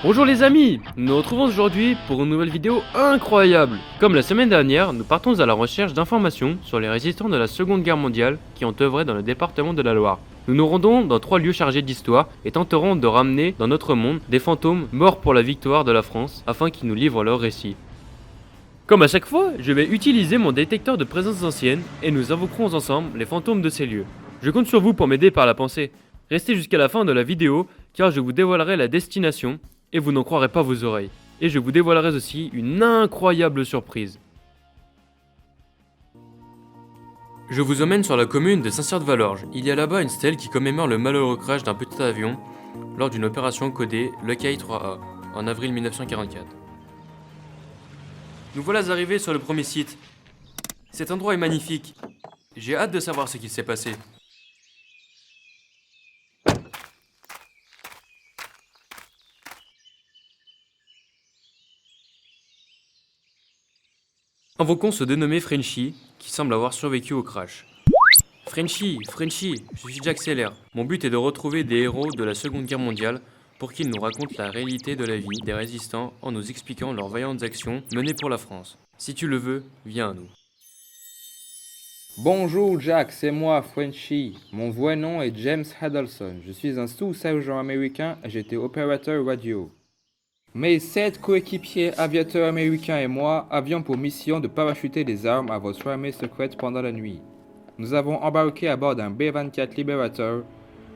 Bonjour les amis, nous nous retrouvons aujourd'hui pour une nouvelle vidéo incroyable. Comme la semaine dernière, nous partons à la recherche d'informations sur les résistants de la Seconde Guerre mondiale qui ont œuvré dans le département de la Loire. Nous nous rendons dans 3 lieux chargés d'histoire et tenterons de ramener dans notre monde des fantômes morts pour la victoire de la France afin qu'ils nous livrent leur récit. Comme à chaque fois, je vais utiliser mon détecteur de présence ancienne et nous invoquerons ensemble les fantômes de ces lieux. Je compte sur vous pour m'aider par la pensée. Restez jusqu'à la fin de la vidéo car je vous dévoilerai la destination et vous n'en croirez pas vos oreilles. Et je vous dévoilerai aussi une incroyable surprise. Je vous emmène sur la commune de Saint-Cyr-de-Valorges. Il y a là-bas une stèle qui commémore le malheureux crash d'un petit avion lors d'une opération codée Lockheed 3A en avril 1944. Nous voilà arrivés sur le premier site. Cet endroit est magnifique. J'ai hâte de savoir ce qui s'est passé. Invoquons ce dénommé Frenchy, qui semble avoir survécu au crash. Frenchy, je suis Jack Seller. Mon but est de retrouver des héros de la Seconde Guerre mondiale pour qu'ils nous racontent la réalité de la vie des résistants en nous expliquant leurs vaillantes actions menées pour la France. Si tu le veux, viens à nous. Bonjour Jack, c'est moi, Frenchy. Mon vrai nom est James Huddleston. Je suis un sous-sergent américain et j'étais opérateur radio. Mes 7 coéquipiers aviateurs américains et moi avions pour mission de parachuter des armes à votre armée secrète pendant la nuit. Nous avons embarqué à bord d'un B-24 Liberator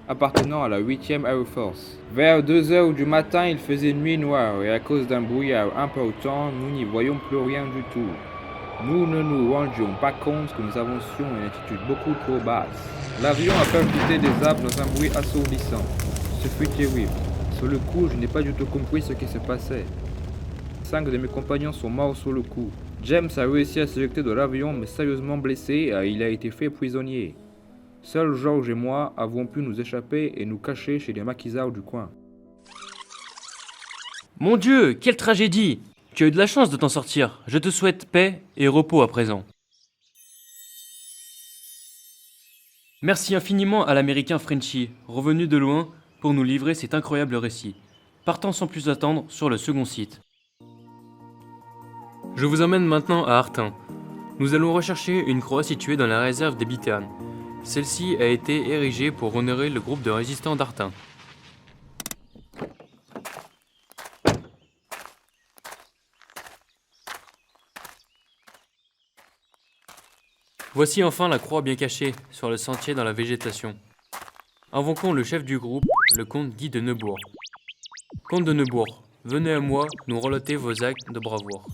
appartenant à la 8e Air Force. Vers 2 heures du matin, il faisait nuit noire et à cause d'un brouillard important, nous n'y voyions plus rien du tout. Nous ne nous rendions pas compte que nous avancions à une altitude beaucoup trop basse. L'avion a percuté des arbres dans un bruit assourdissant. Ce fut terrible. Sur le coup, je n'ai pas du tout compris ce qui se passait. 5 de mes compagnons sont morts sur le coup. James a réussi à s'éjecter de l'avion mais sérieusement blessé et il a été fait prisonnier. Seuls George et moi avons pu nous échapper et nous cacher chez les maquisards du coin. Mon Dieu, quelle tragédie! Tu as eu de la chance de t'en sortir. Je te souhaite paix et repos à présent. Merci infiniment à l'américain Frenchy, revenu de loin, pour nous livrer cet incroyable récit. Partons sans plus attendre sur le second site. Je vous emmène maintenant à Artain. Nous allons rechercher une croix située dans la réserve des Biternes. Celle-ci a été érigée pour honorer le groupe de résistants d'Artain. Voici enfin la croix bien cachée sur le sentier dans la végétation. Invoquons le chef du groupe, le comte Guy de Neubourg. Comte de Neubourg, venez à moi nous relater vos actes de bravoure.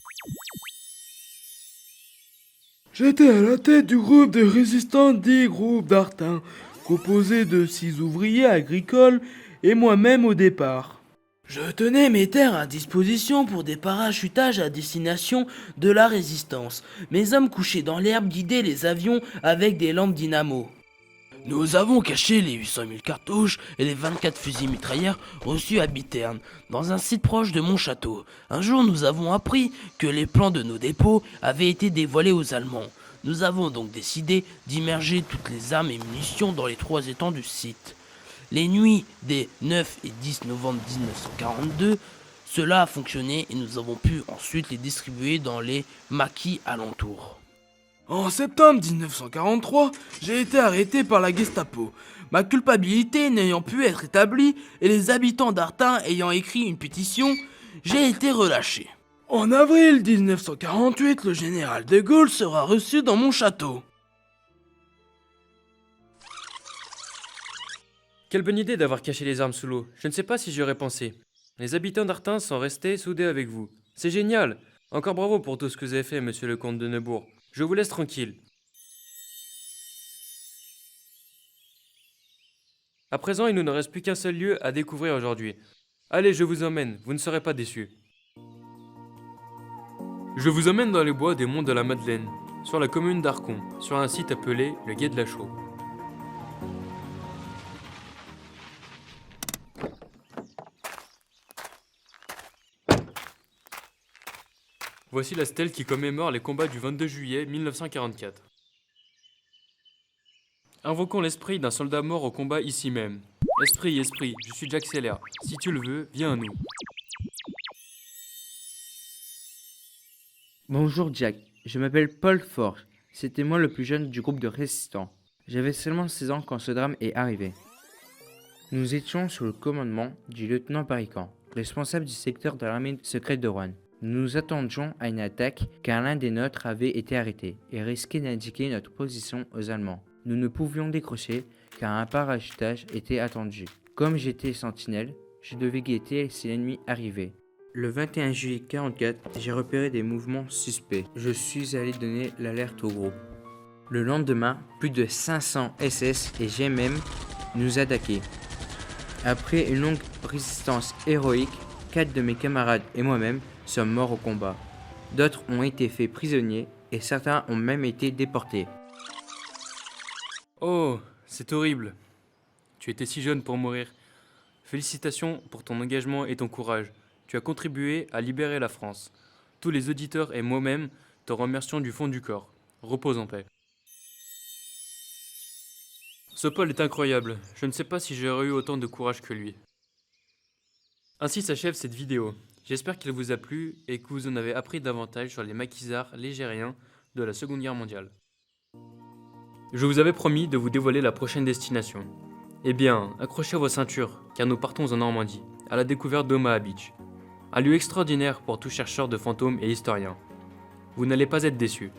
J'étais à la tête du groupe de résistants dit groupe d'Artain, composé de 6 ouvriers agricoles et moi-même au départ. Je tenais mes terres à disposition pour des parachutages à destination de la résistance. Mes hommes couchés dans l'herbe guidaient les avions avec des lampes dynamo. Nous avons caché les 800 000 cartouches et les 24 fusils mitrailleurs reçus à Biternes, dans un site proche de mon château. Un jour, nous avons appris que les plans de nos dépôts avaient été dévoilés aux Allemands. Nous avons donc décidé d'immerger toutes les armes et munitions dans les 3 étangs du site. Les nuits des 9 et 10 novembre 1942, cela a fonctionné et nous avons pu ensuite les distribuer dans les maquis alentours. En septembre 1943, j'ai été arrêté par la Gestapo. Ma culpabilité n'ayant pu être établie et les habitants d'Artain ayant écrit une pétition, j'ai été relâché. En avril 1948, le général de Gaulle sera reçu dans mon château. Quelle bonne idée d'avoir caché les armes sous l'eau. Je ne sais pas si j'y aurais pensé. Les habitants d'Artain sont restés soudés avec vous. C'est génial. Encore bravo pour tout ce que vous avez fait, monsieur le comte de Neubourg. Je vous laisse tranquille. À présent, il ne nous reste plus qu'un seul lieu à découvrir aujourd'hui. Allez, je vous emmène, vous ne serez pas déçus. Je vous emmène dans les bois des monts de la Madeleine, sur la commune d'Arcon, sur un site appelé le Gué de la Chaux. Voici la stèle qui commémore les combats du 22 juillet 1944. Invoquons l'esprit d'un soldat mort au combat ici même. Esprit, je suis Jack Seller. Si tu le veux, viens à nous. Bonjour Jack, je m'appelle Paul Forge. C'était moi le plus jeune du groupe de résistants. J'avais seulement 16 ans quand ce drame est arrivé. Nous étions sous le commandement du lieutenant Parican, responsable du secteur de l'armée secrète de Rouen. Nous nous attendions à une attaque car l'un des nôtres avait été arrêté et risquait d'indiquer notre position aux Allemands. Nous ne pouvions décrocher car un parachutage était attendu. Comme j'étais sentinelle, je devais guetter si l'ennemi arrivait. Le 21 juillet 1944, j'ai repéré des mouvements suspects. Je suis allé donner l'alerte au groupe. Le lendemain, plus de 500 SS et GMM nous attaquaient. Après une longue résistance héroïque, 4 de mes camarades et moi-même sommes morts au combat. D'autres ont été faits prisonniers et certains ont même été déportés. Oh, c'est horrible. Tu étais si jeune pour mourir. Félicitations pour ton engagement et ton courage. Tu as contribué à libérer la France. Tous les auditeurs et moi-même te remercions du fond du corps. Repose en paix. Ce Paul est incroyable. Je ne sais pas si j'aurais eu autant de courage que lui. Ainsi s'achève cette vidéo. J'espère qu'elle vous a plu et que vous en avez appris davantage sur les maquisards légériens de la Seconde Guerre mondiale. Je vous avais promis de vous dévoiler la prochaine destination. Eh bien, accrochez vos ceintures, car nous partons en Normandie, à la découverte d'Omaha Beach. Un lieu extraordinaire pour tout chercheur de fantômes et historien. Vous n'allez pas être déçus.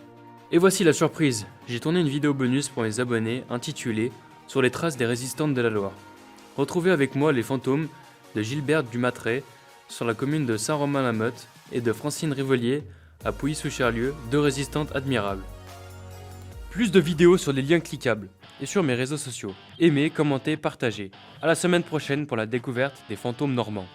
Et voici la surprise, j'ai tourné une vidéo bonus pour mes abonnés intitulée « Sur les traces des résistantes de la Loire ». Retrouvez avec moi les fantômes de Gilberte Dumatray sur la commune de Saint-Romain-la-Motte et de Francine Rivolier à Pouilly-sous-Charlieu, 2 résistantes admirables. Plus de vidéos sur les liens cliquables et sur mes réseaux sociaux. Aimez, commentez, partagez. À la semaine prochaine pour la découverte des fantômes normands.